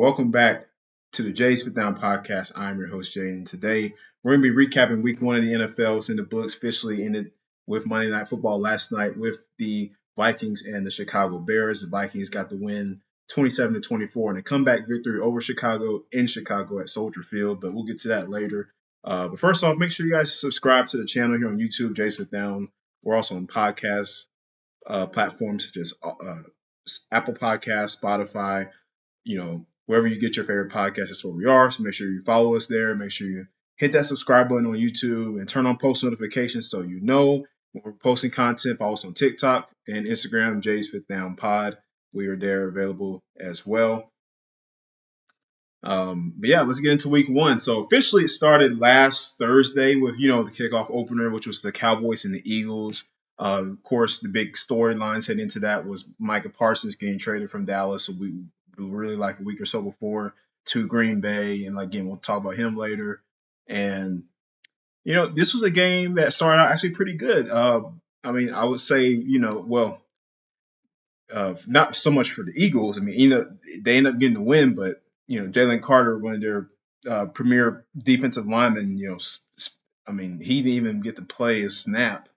Welcome back to the Jay's Fit Down podcast. I'm your host, Jay, and today we're going to be recapping week one of the NFL. It's in the books, officially ended with Monday Night Football last night with the Vikings and the Chicago Bears. The Vikings got the win 27-24 and a comeback victory over Chicago in Chicago at Soldier Field, but we'll get to that later. But first off, make sure you guys subscribe to the channel here on YouTube, Jay's Fit Down. We're also on podcast platforms such as Apple Podcasts, Spotify, wherever you get your favorite podcast, that's where we are. So make sure you follow us there. Make sure you hit that subscribe button on YouTube and turn on post notifications so you know when we're posting content. Follow us on TikTok and Instagram, Jay's Fifth Down Pod. We are there available as well. But yeah, let's get into week one. So officially it started last Thursday with, the kickoff opener, which was the Cowboys and the Eagles. Of course, the big storylines heading into that was Micah Parsons getting traded from Dallas. So we really like a week or so before to Green Bay. And again, we'll talk about him later. And, this was a game that started out actually pretty good. I would say, not so much for the Eagles. They end up getting the win, but Jalen Carter, one of their premier defensive linemen, he didn't even get to play a snap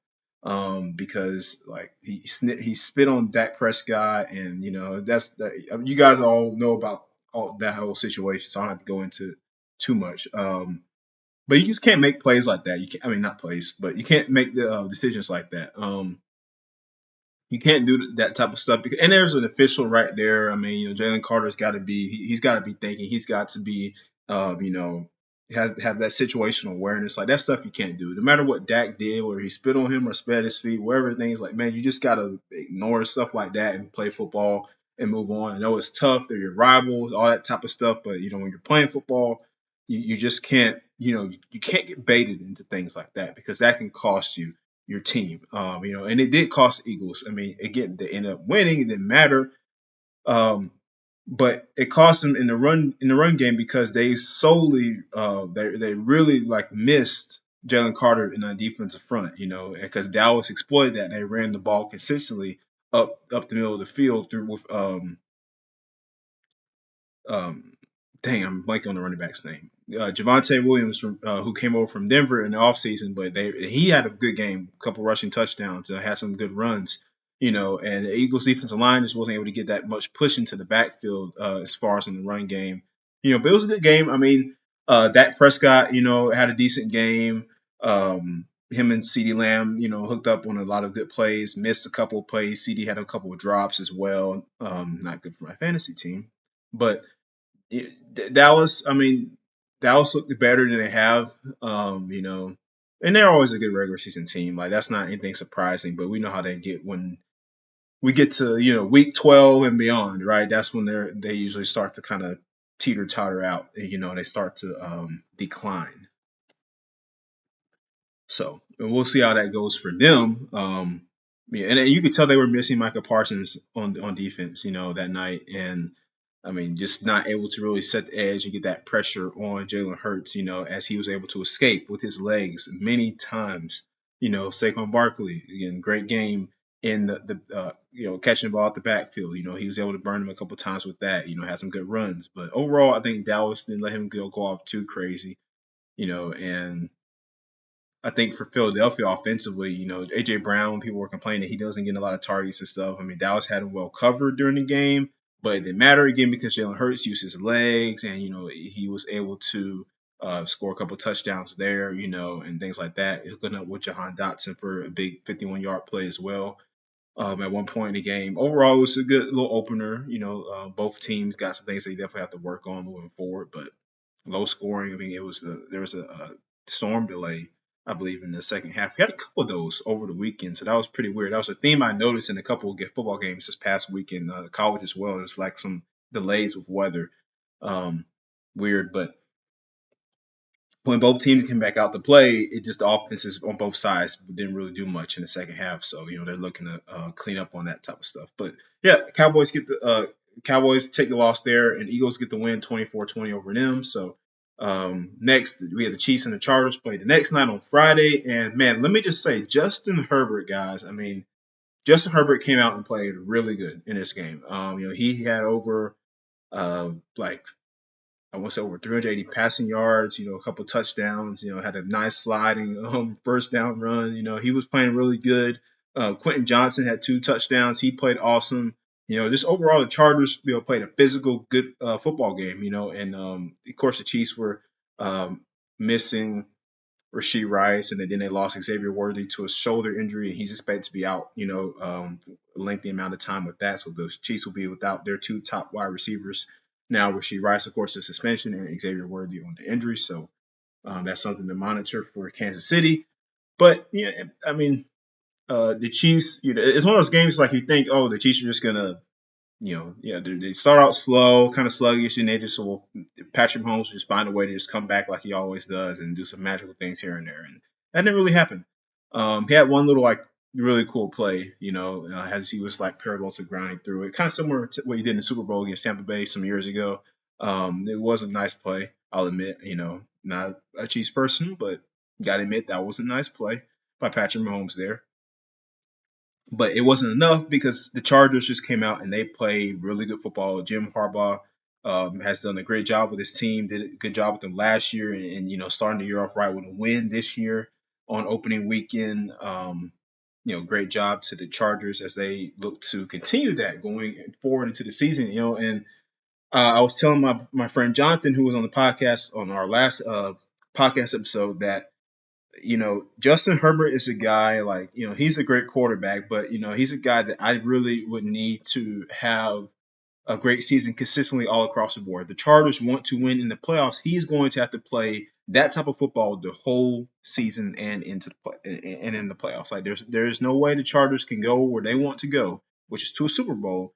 because he spit on Dak Prescott, and that's that. You guys all know about all that whole situation, so I don't have to go into too much. But you just can't make plays like that. Not plays, but you can't make the decisions like that. You can't do that type of stuff. And there's an official right there. Jalen Carter's got to be. He's got to be thinking. He's got to be. Have that situational awareness. Like that stuff you can't do. No matter what Dak did, whether he spit on him or spit at his feet, whatever things like, man, you just gotta ignore stuff like that and play football and move on. I know it's tough. They're your rivals, all that type of stuff. But when you're playing football, you just can't. You can't get baited into things like that because that can cost you your team. And it did cost Eagles. Again, they ended up winning. It didn't matter. But it cost them in the run game because they solely they really missed Jalen Carter in the defensive front, because Dallas exploited that. They ran the ball consistently up the middle of the field through with dang, I'm blanking on the running back's name. Javonte Williams who came over from Denver in the offseason, but he had a good game, a couple rushing touchdowns, had some good runs. And the Eagles defensive line just wasn't able to get that much push into the backfield as far as in the run game. But it was a good game. Dak Prescott, had a decent game. Him and CeeDee Lamb, hooked up on a lot of good plays, missed a couple of plays. CeeDee had a couple of drops as well. Not good for my fantasy team. But Dallas, Dallas looked better than they have, and they're always a good regular season team. Like that's not anything surprising, but we know how they get when we get to week 12 and beyond, right? That's when they usually start to kind of teeter totter out, and they start to decline. So we'll see how that goes for them. And you could tell they were missing Micah Parsons on defense, that night, and just not able to really set the edge and get that pressure on Jalen Hurts, as he was able to escape with his legs many times. Saquon Barkley, again, great game in the catching the ball at the backfield. He was able to burn him a couple times with that, had some good runs. But overall, I think Dallas didn't let him go off too crazy, and I think for Philadelphia offensively, A.J. Brown, people were complaining he doesn't get a lot of targets and stuff. Dallas had him well covered during the game, but it didn't matter again because Jalen Hurts used his legs and, he was able to score a couple touchdowns there, and things like that. Hooking up with Jahan Dotson for a big 51-yard play as well at one point in the game. Overall, it was a good little opener. Both teams got some things they definitely have to work on moving forward, but low scoring. There was a storm delay, I believe, in the second half. We had a couple of those over the weekend, so that was pretty weird. That was a theme I noticed in a couple of football games this past weekend, college as well. There's some delays with weather. Weird, but when both teams came back out to play, it just the offenses on both sides didn't really do much in the second half. So they're looking to clean up on that type of stuff. But yeah, Cowboys take the loss there, and Eagles get the win 24-20 over them. So next, we had the Chiefs and the Chargers play the next night on Friday. And, man, let me just say, Justin Herbert, guys, Justin Herbert came out and played really good in this game. He had over like I want to say over 380 passing yards, a couple touchdowns, had a nice sliding first down run. He was playing really good. Quentin Johnson had 2 touchdowns. He played awesome. Just overall, the Chargers, played a physical, good football game, and of course, the Chiefs were missing Rasheed Rice, and then they lost Xavier Worthy to a shoulder injury, and he's expected to be out, a lengthy amount of time with that. So the Chiefs will be without their 2 top wide receivers. Now, Rasheed Rice, of course, is suspension, and Xavier Worthy on the injury. So that's something to monitor for Kansas City. But, yeah, I mean, the Chiefs, it's one of those games like you think, oh, the Chiefs are just going to yeah, they start out slow, kind of sluggish, and they just will. Patrick Mahomes just find a way to just come back like he always does and do some magical things here and there, and that didn't really happen. He had one little like really cool play, as he was like parallel to grounding through it, kind of similar to what he did in the Super Bowl against Tampa Bay some years ago. It was a nice play, I'll admit. Not a Chiefs person, but gotta admit that was a nice play by Patrick Mahomes there. But it wasn't enough because the Chargers just came out and they played really good football. Jim Harbaugh has done a great job with his team. Did a good job with them last year, and starting the year off right with a win this year on opening weekend. Great job to the Chargers as they look to continue that going forward into the season. And I was telling my friend Jonathan, who was on the podcast on our last podcast episode, that Justin Herbert is a guy like, he's a great quarterback, but, he's a guy that I really would need to have a great season consistently all across the board. The Chargers want to win in the playoffs. He's going to have to play that type of football the whole season and into the play, and in the playoffs. Like there's no way the Chargers can go where they want to go, which is to a Super Bowl.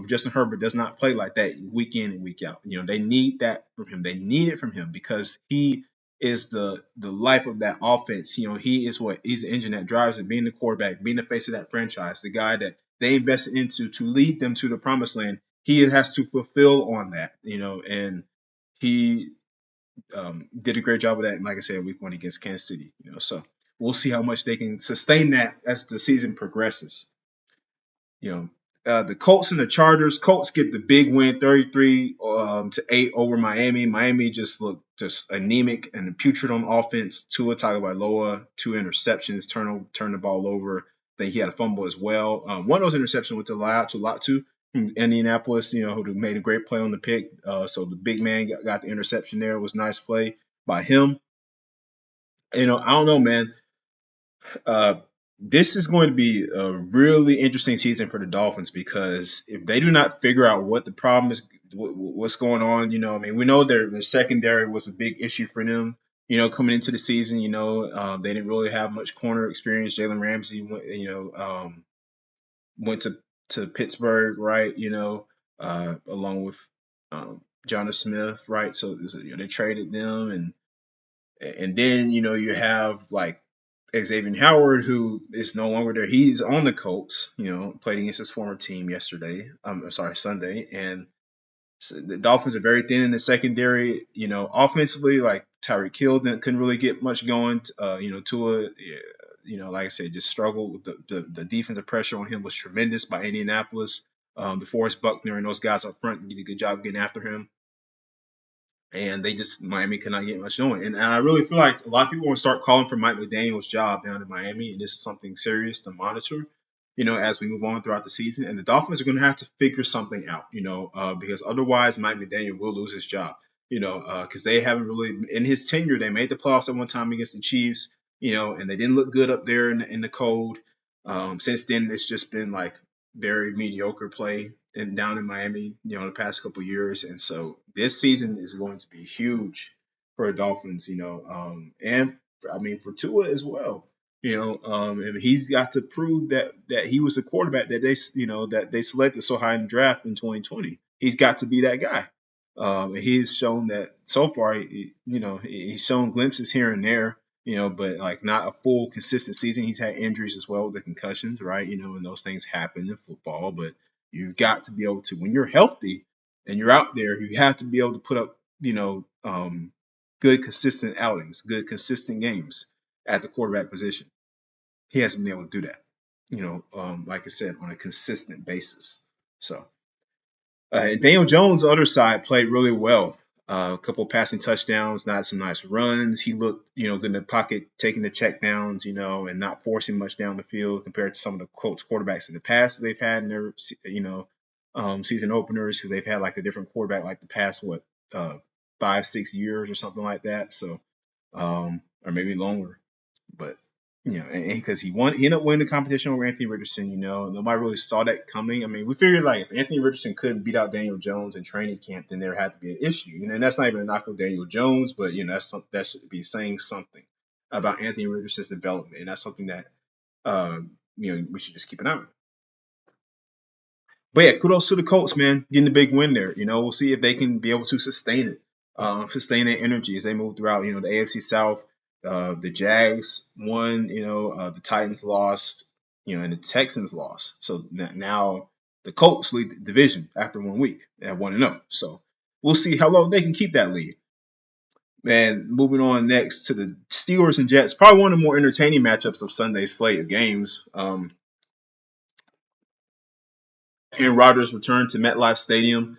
Justin Herbert does not play like that week in and week out. They need that from him. They need it from him because he is the life of that offense. He's the engine that drives it, being the quarterback, being the face of that franchise, the guy that they invested into to lead them to the promised land. He has to fulfill on that, and he did a great job of that. And like I said, week 1 against Kansas City, so we'll see how much they can sustain that as the season progresses. You know, the Colts and the Chargers. Colts get the big win, 33-8 over Miami. Miami just looked just anemic and putrid on offense. Tua Tagovailoa, 2 interceptions, turn the ball over. I think he had a fumble as well. One of those interceptions went to Latu from Indianapolis, who made a great play on the pick. So the big man got the interception there. It was a nice play by him. I don't know, man. Uh, this is going to be a really interesting season for the Dolphins because if they do not figure out what the problem is, what's going on, we know their secondary was a big issue for them, coming into the season. They didn't really have much corner experience. Jalen Ramsey went to Pittsburgh, right? Along with Jonnu Smith, right? So they traded them, and then you have like Xavier Howard, who is no longer there. He's on the Colts. Played against his former team yesterday. I'm sorry, Sunday, and so the Dolphins are very thin in the secondary. Offensively, like Tyreek Hill couldn't really get much going. Tua, like I said, just struggled. The defensive pressure on him was tremendous by Indianapolis. DeForest Buckner and those guys up front did a good job getting after him. And Miami could not get much going. And I really feel like a lot of people want to start calling for Mike McDaniel's job down in Miami, and this is something serious to monitor, as we move on throughout the season. And the Dolphins are going to have to figure something out, because otherwise Mike McDaniel will lose his job, because they haven't really, in his tenure, they made the playoffs at one time against the Chiefs, and they didn't look good up there in the cold. Since then, it's just been like very mediocre play and down in Miami, the past couple of years. And so this season is going to be huge for the Dolphins, and I mean for Tua as well. And he's got to prove that he was the quarterback that they selected so high in the draft in 2020. He's got to be that guy. And he's shown that so far. He's shown glimpses here and there, but like not a full consistent season. He's had injuries as well, the concussions, right? And those things happen in football, but you've got to be able to, when you're healthy and you're out there, you have to be able to put up, good consistent outings, good consistent games at the quarterback position. He hasn't been able to do that, like I said, on a consistent basis. So And Daniel Jones, the other side, played really well. A couple of passing touchdowns, not some nice runs. He looked, good in the pocket, taking the check downs, and not forcing much down the field compared to some of the Colts quarterbacks in the past that they've had in their, season openers, because they've had like a different quarterback like the past, 5, 6 years or something like that. So, or maybe longer. But and because he ended up winning the competition over Anthony Richardson, nobody really saw that coming. I mean, we figured like if Anthony Richardson couldn't beat out Daniel Jones in training camp, then there had to be an issue. And that's not even a knock on Daniel Jones, but that's something that should be saying something about Anthony Richardson's development, and that's something that we should just keep an eye on. But yeah, kudos to the Colts, man, getting the big win there. We'll see if they can be able to sustain it, sustain that energy as they move throughout. The AFC South. The Jags won. The Titans lost. And the Texans lost. So now the Colts lead the division after 1 week at 1-0. So we'll see how long they can keep that lead. And moving on next to the Steelers and Jets, probably one of the more entertaining matchups of Sunday's slate of games. Aaron Rodgers returned to MetLife Stadium,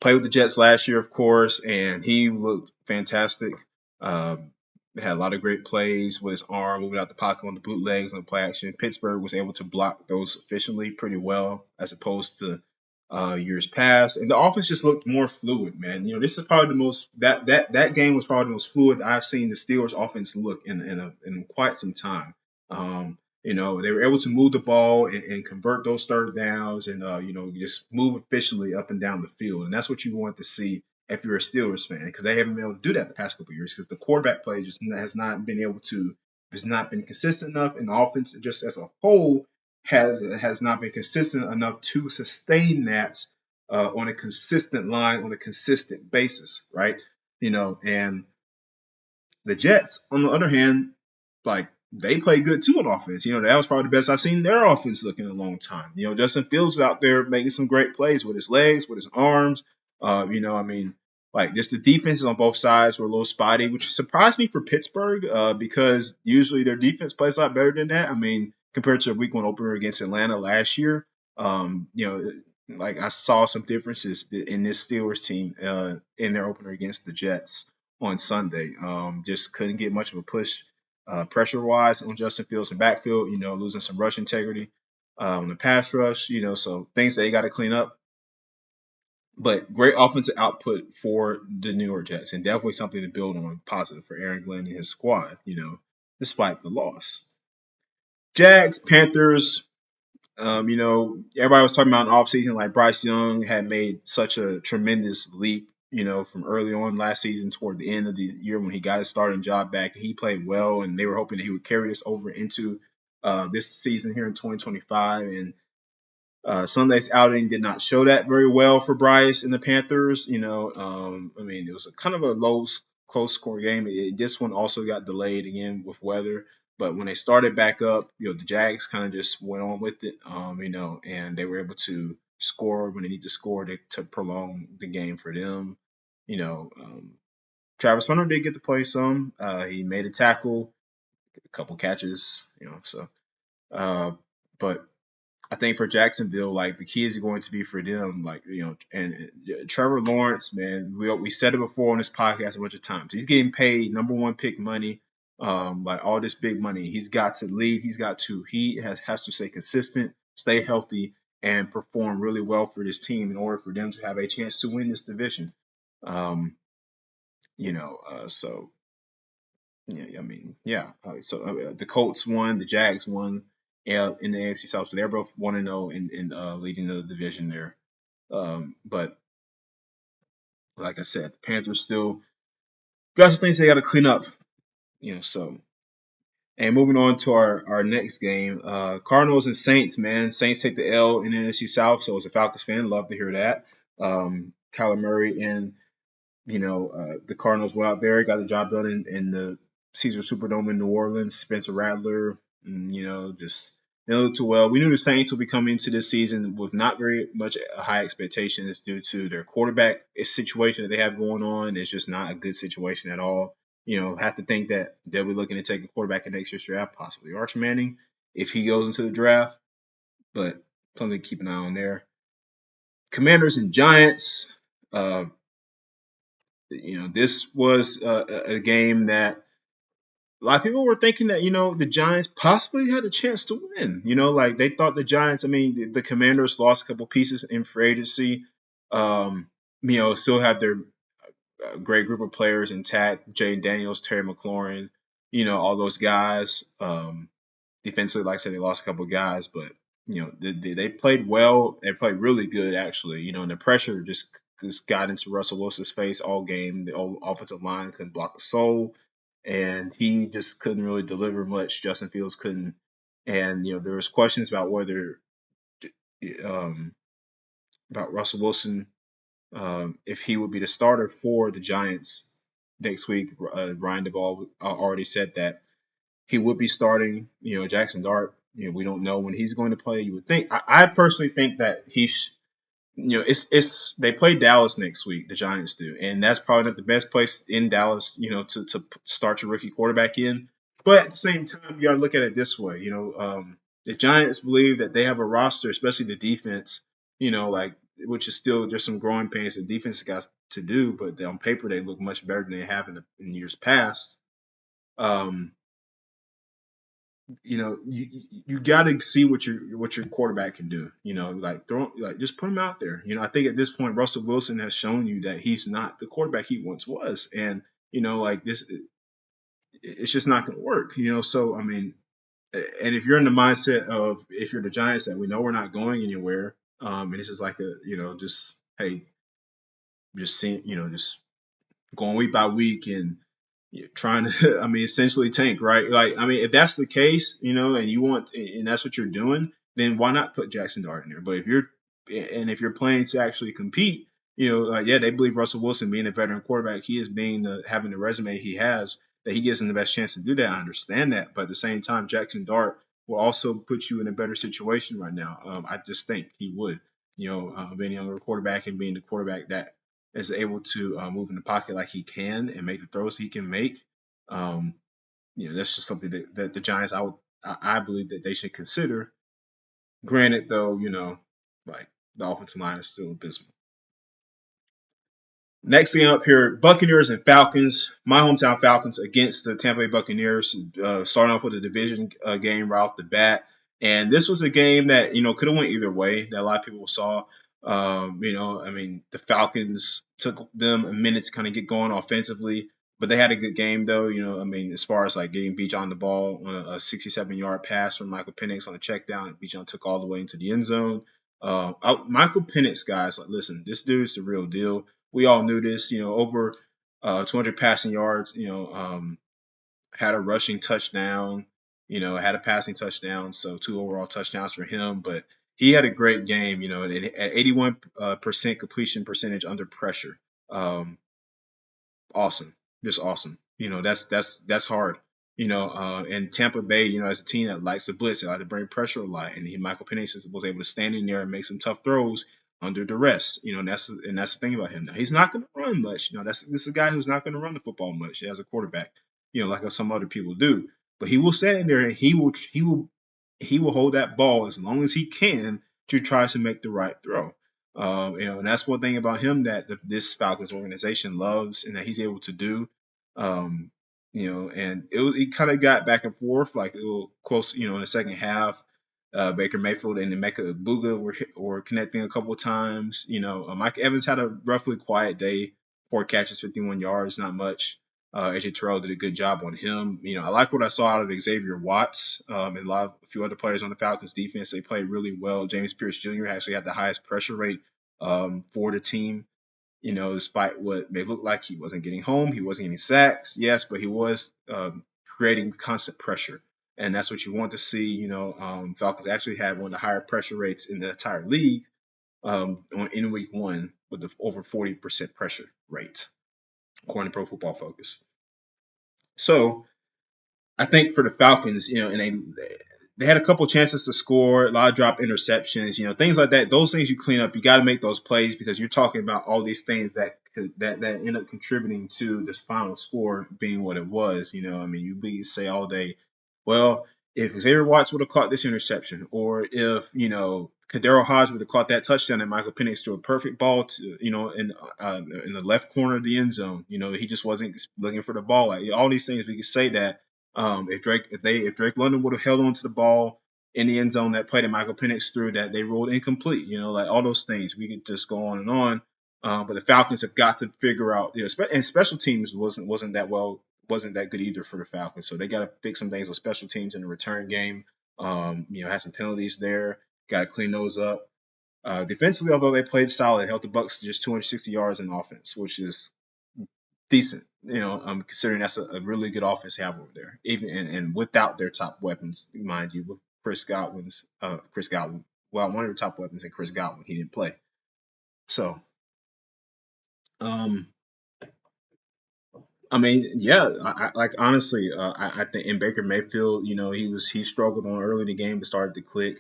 played with the Jets last year, of course, and he looked fantastic. Had a lot of great plays with his arm, moving out the pocket on the bootlegs and the play action. Pittsburgh was able to block those efficiently pretty well as opposed to years past. And the offense just looked more fluid, man. This is probably the most that game was probably the most fluid I've seen the Steelers offense look in quite some time. They were able to move the ball and convert those third downs and just move efficiently up and down the field. And that's what you want to see if you're a Steelers fan, because they haven't been able to do that the past couple of years because the quarterback play just has not been consistent enough, and the offense just as a whole has not been consistent enough to sustain that on a consistent line on a consistent basis, right? And the Jets, on the other hand, like they play good too on offense. That was probably the best I've seen their offense look in a long time. Justin Fields out there making some great plays with his legs, with his arms. Like just the defenses on both sides were a little spotty, which surprised me for Pittsburgh because usually their defense plays a lot better than that. I mean, compared to a week 1 opener against Atlanta last year, like I saw some differences in this Steelers team in their opener against the Jets on Sunday. Just couldn't get much of a push pressure wise on Justin Fields in backfield, losing some rush integrity on the pass rush, so things that they got to clean up. But great offensive output for the New York Jets, and definitely something to build on positive for Aaron Glenn and his squad, despite the loss. Jags, Panthers, everybody was talking about in offseason, like Bryce Young had made such a tremendous leap, from early on last season toward the end of the year when he got his starting job back. He played well, and they were hoping that he would carry this over into this season here in 2025. And Sunday's outing did not show that very well for Bryce and the Panthers. It was a kind of a close score game. This one also got delayed again with weather. But when they started back up, the Jags kind of just went on with it, and they were able to score when they need to score to prolong the game for them. Travis Hunter did get to play some. He made a tackle, a couple catches, but I think for Jacksonville, like the key is going to be for them, like and Trevor Lawrence, man, we said it before on this podcast a bunch of times. He's getting paid number 1 pick money, like all this big money. He's got to lead. He has to stay consistent, stay healthy, and perform really well for this team in order for them to have a chance to win this division. So yeah, the Colts won, the Jags won in the AFC South, so they're both 1-0 in leading the division there. But like I said, the Panthers still got some things they got to clean up. So. And moving on to our next game, Cardinals and Saints, man. Saints take the L in the NFC South, so as a Falcons fan, love to hear that. Kyler Murray and the Cardinals went out there, got the job done in the Caesar Superdome in New Orleans. Spencer Rattler, just they didn't look too well. We knew the Saints would be coming into this season with not very much high expectations due to their quarterback situation that they have going on. It's just not a good situation at all. Have to think that they'll be looking to take a quarterback in next year's draft, possibly Arch Manning, if he goes into the draft. But something to keep an eye on there. Commanders and Giants. Uh, this was a game that a lot of people were thinking that the Giants possibly had a chance to win. Like they thought the Giants. I mean, the Commanders lost a couple pieces in free agency. Um, still have their great group of players intact. Jay Daniels, Terry McLaurin, all those guys. Defensively, like I said, they lost a couple of guys, but they played well. They played really good, actually. And the pressure just got into Russell Wilson's face all game. The offensive line couldn't block a soul, and he just couldn't really deliver much. Justin Fields couldn't, and there was questions about whether um, about Russell Wilson, if he would be the starter for the Giants next week. Ryan Duvall already said that he would be starting. Jackson Dart. We don't know when he's going to play. You would think. I personally think that it's they play Dallas next week. The Giants do, and that's probably not the best place in Dallas. To start your rookie quarterback in. But at the same time, you got to look at it this way. The Giants believe that they have a roster, especially the defense. Like which is still there's some growing pains the defense got to do, but on paper they look much better than they have in years past. Um, you got to see what your quarterback can do. Like just put him out there. I think at this point Russell Wilson has shown you that he's not the quarterback he once was, and like this, it's just not going to work. So I mean, and if you're in the mindset of if you're the Giants that we know we're not going anywhere, and this is like a just hey, just seeing just going week by week and trying to, I mean, essentially tank, right? Like, I mean, if that's the case, and you want, and that's what you're doing, then why not put Jackson Dart in there? But if you're playing to actually compete, like, yeah, they believe Russell Wilson being a veteran quarterback, he is having the resume he has, that he gives them the best chance to do that. I understand that. But at the same time, Jackson Dart will also put you in a better situation right now. I just think he would, being a younger quarterback and being the quarterback that is able to move in the pocket like he can and make the throws he can make. Um, that's just something that the Giants, I believe that they should consider. Granted, though, like the offensive line is still abysmal. Next game up here, Buccaneers and Falcons. My hometown Falcons against the Tampa Bay Buccaneers. Starting off with a division game right off the bat, and this was a game that could have went either way. That a lot of people saw. I mean, the Falcons took them a minute to kind of get going offensively, but they had a good game though. I mean, as far as like getting Bijan the ball on a 67-yard pass from Michael Penix on a check down, Bijan took all the way into the end zone. Michael Penix, guys, like listen, this dude's the real deal. We all knew this, over 200 passing yards, had a rushing touchdown, had a passing touchdown, so 2 overall touchdowns for him. But he had a great game, at 81% completion percentage under pressure. Awesome, just awesome. That's hard. And Tampa Bay, as a team that likes to blitz, they like to bring pressure a lot, and Michael Penix was able to stand in there and make some tough throws under duress. And that's the thing about him. Now he's not going to run much. This is a guy who's not going to run the football much as a quarterback. Like some other people do. But he will stand in there and he will hold that ball as long as he can to try to make the right throw. And that's one thing about him that this Falcons organization loves and that he's able to do. Um, and it kind of got back and forth, like a little close, in the second half. Baker Mayfield and Emeka Buga were connecting a couple of times. Mike Evans had a roughly quiet day, 4 catches, 51 yards, not much. AJ Terrell did a good job on him. I like what I saw out of Xavier Watts and a few other players on the Falcons defense. They played really well. James Pierce Jr. actually had the highest pressure rate for the team. Despite what may look like he wasn't getting home, he wasn't getting sacks, yes, but he was creating constant pressure. And that's what you want to see. Falcons actually had one of the higher pressure rates in the entire league in week one with the over 40% pressure rate, according to Pro Football Focus. So I think for the Falcons, and they had a couple chances to score, a lot of drop interceptions, things like that. Those things you clean up. You got to make those plays because you're talking about all these things that end up contributing to this final score being what it was. I mean, you say all day, well, if Xavier Watts would have caught this interception, or if Kadero Hodge would have caught that touchdown, and Michael Penix threw a perfect ball to in the left corner of the end zone. He just wasn't looking for the ball. Like all these things, we could say that if Drake London would have held on to the ball in the end zone that play that Michael Penix threw that they ruled incomplete. Like all those things, we could just go on and on. But the Falcons have got to figure out, and special teams wasn't that good either for the Falcons. So they got to fix some things with special teams in the return game. Had some penalties there. Got to clean those up. Defensively, although they played solid, held the Bucks to just 260 yards in offense, which is decent. Considering that's a really good offense they have over there, even and without their top weapons, mind you, with Chris Godwin. Well, one of their top weapons and Chris Godwin, he didn't play. So, um, I mean, yeah, like honestly, I think in Baker Mayfield, he struggled on early in the game, but started to click.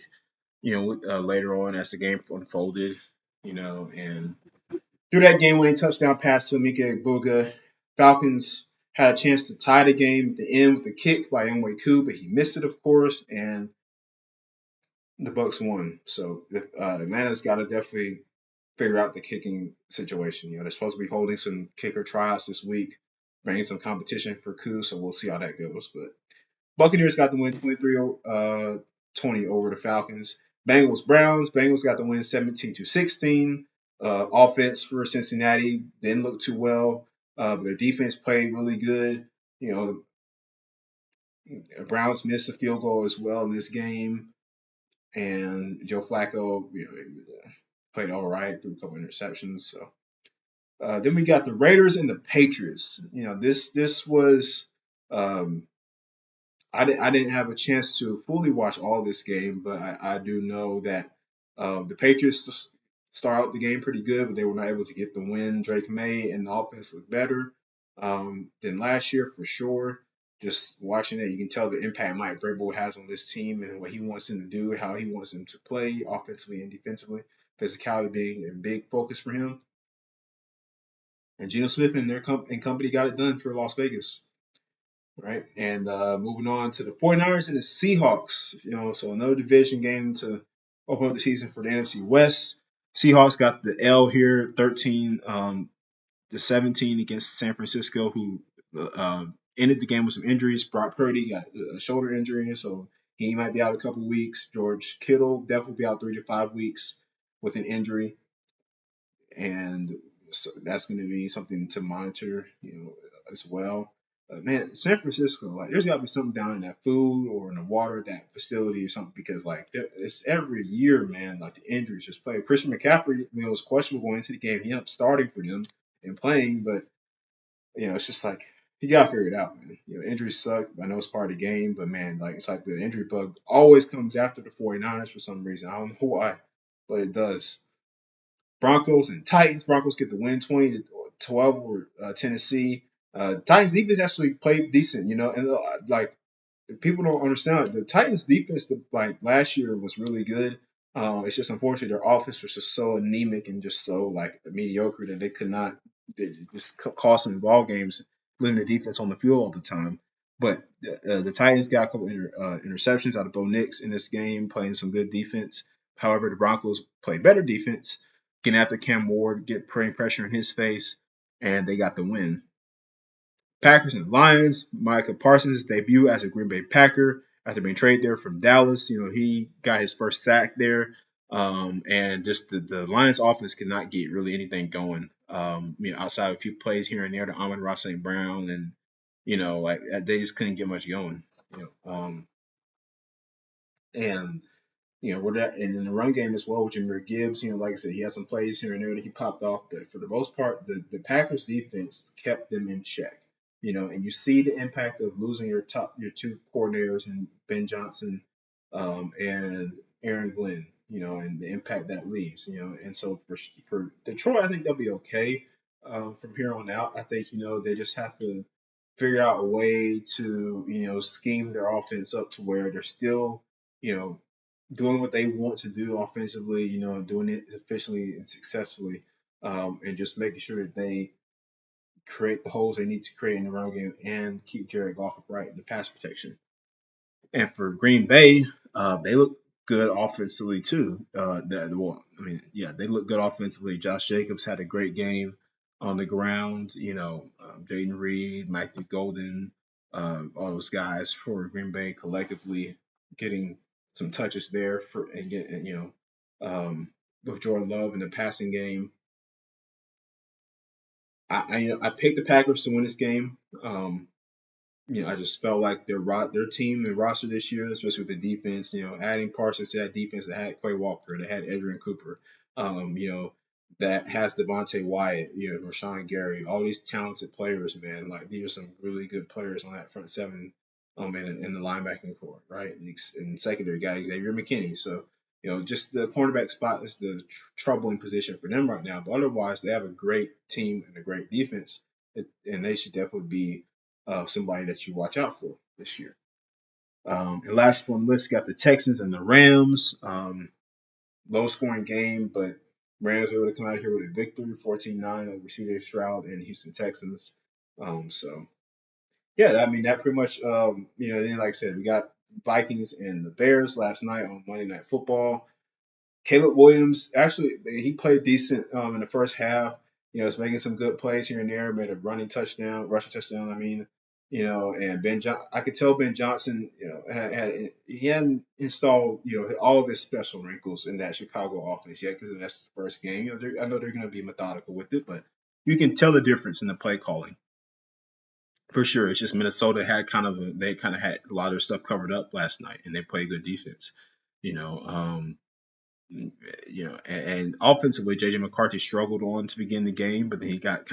Later on as the game unfolded, and through that game-winning touchdown pass to Emeka Egbuka, Falcons had a chance to tie the game at the end with a kick by Nwakwu, but he missed it, of course, and the Bucks won. So Atlanta's got to definitely figure out the kicking situation. They're supposed to be holding some kicker tryouts this week, bringing some competition for Koo, so we'll see how that goes. But Buccaneers got the win 23-20 over the Falcons. Bengals got the win 17-16. Offense for Cincinnati didn't look too well. But their defense played really good. Browns missed a field goal as well in this game. And Joe Flacco played all right, threw a couple interceptions. So then we got the Raiders and the Patriots. This was I didn't have a chance to fully watch all this game, but I do know that the Patriots start out the game pretty good, but they were not able to get the win. Drake May and the offense looked better than last year for sure. Just watching it, you can tell the impact Mike Vrabel has on this team and what he wants them to do, how he wants them to play offensively and defensively. Physicality being a big focus for him. And Geno Smith and their company got it done for Las Vegas. Right. And moving on to the 49ers and the Seahawks, so another division game to open up the season for the NFC West. Seahawks got the L here, 13-17 against San Francisco, who ended the game with some injuries. Brock Purdy got a shoulder injury, so he might be out a couple weeks. George Kittle definitely be out 3 to 5 weeks with an injury. And so that's going to be something to monitor, as well. Man, San Francisco, like, there's got to be something down in that food or in the water, that facility or something, because, like, it's every year, man, like, the injuries just play. Christian McCaffrey, was questionable going into the game. He ended up starting for them and playing, but, it's just like, you got to figure it out, man. Injuries suck. I know it's part of the game, but, man, like, it's like the injury bug always comes after the 49ers for some reason. I don't know why, but it does. Broncos and Titans. Broncos get the win 20-12 over Tennessee. Titans defense actually played decent, and like people don't understand the Titans defense. Like last year was really good. It's just unfortunate their offense was just so anemic and just so like mediocre that they could not. It just cost them ball games, leaving the defense on the field all the time. But the Titans got a couple interceptions out of Bo Nix in this game, playing some good defense. However, the Broncos played better defense, getting after Cam Ward, putting pressure in his face, and they got the win. Packers and Lions. Micah Parsons' debut as a Green Bay Packer after being traded there from Dallas. He got his first sack there. And just the Lions offense could not get really anything going. Outside of a few plays here and there to Amon-Ra St. Brown, and like they just couldn't get much going. And with that, and in the run game as well with Jahmyr Gibbs, like I said, he had some plays here and there that he popped off, but for the most part, the Packers defense kept them in check. And you see the impact of losing your two coordinators and Ben Johnson, and Aaron Glenn, and the impact that leaves, and so for Detroit, I think they'll be okay from here on out. I think they just have to figure out a way to scheme their offense up to where they're still doing what they want to do offensively, doing it efficiently and successfully, and just making sure that they create the holes they need to create in the run game and keep Jared Goff upright in the pass protection. And for Green Bay, they look good offensively too. They look good offensively. Josh Jacobs had a great game on the ground. Jaden Reed, Matthew Golden, all those guys for Green Bay collectively getting some touches there for and getting with Jordan Love in the passing game. I picked the Packers to win this game. I just felt like their team and roster this year, especially with the defense, adding Parsons to that defense that had Quay Walker, that had Adrian Cooper, that has Devontae Wyatt, Rashawn Gary, all these talented players, man. Like these are some really good players on that front seven, in the linebacking core, right? And secondary guy Xavier McKinney. So just the cornerback spot is the troubling position for them right now. But otherwise, they have a great team and a great defense, and they should definitely be somebody that you watch out for this year. And last on the list, got the Texans and the Rams. Low scoring game, but Rams were able to come out here with a victory, 14-9 over CJ Stroud and Houston Texans. That pretty much, then like I said, we got Vikings and the Bears last night on Monday Night Football. Caleb Williams, actually, he played decent in the first half. He's making some good plays here and there. Made a rushing touchdown. And I could tell Ben Johnson, he hadn't installed, all of his special wrinkles in that Chicago offense yet because that's the first game. I know they're going to be methodical with it, but you can tell the difference in the play calling for sure. It's just Minnesota had kind of had a lot of their stuff covered up last night, and they played good defense. And offensively, JJ McCarthy struggled on to begin the game, but then he got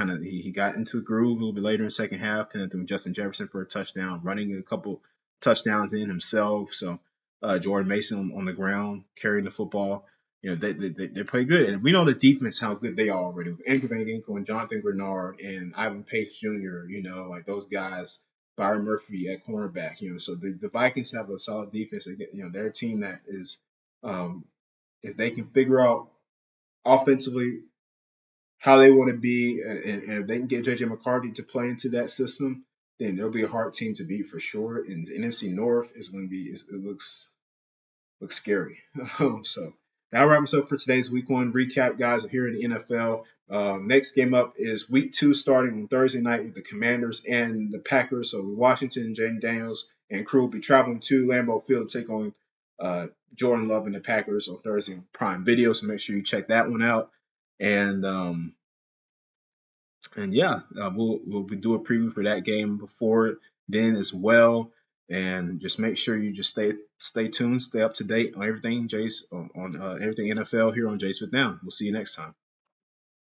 into a groove a little bit later in the second half, connecting with Justin Jefferson for a touchdown, running a couple touchdowns in himself. So Jordan Mason on the ground carrying the football. They play good, and we know the defense how good they are already with Andrew Van Ginkel and Jonathan Grenard and Ivan Pace Jr. Like those guys. Byron Murphy at cornerback. So the Vikings have a solid defense. They're a team that is. If they can figure out offensively how they want to be, and if they can get JJ McCarthy to play into that system, then there'll be a hard team to beat for sure. And the NFC North is going to be it looks scary. So that wraps up for today's Week 1 recap, guys. Here in the NFL, next game up is Week 2 starting on Thursday night with the Commanders and the Packers. So Washington, Jaden Daniels, and crew will be traveling to Lambeau Field to take on Jordan Love and the Packers on Thursday on Prime Video. So make sure you check that one out. And we'll do a preview for that game before then as well. And just make sure you just stay tuned, stay up to date on everything, Jace, on everything NFL here on Jace with Now. We'll see you next time.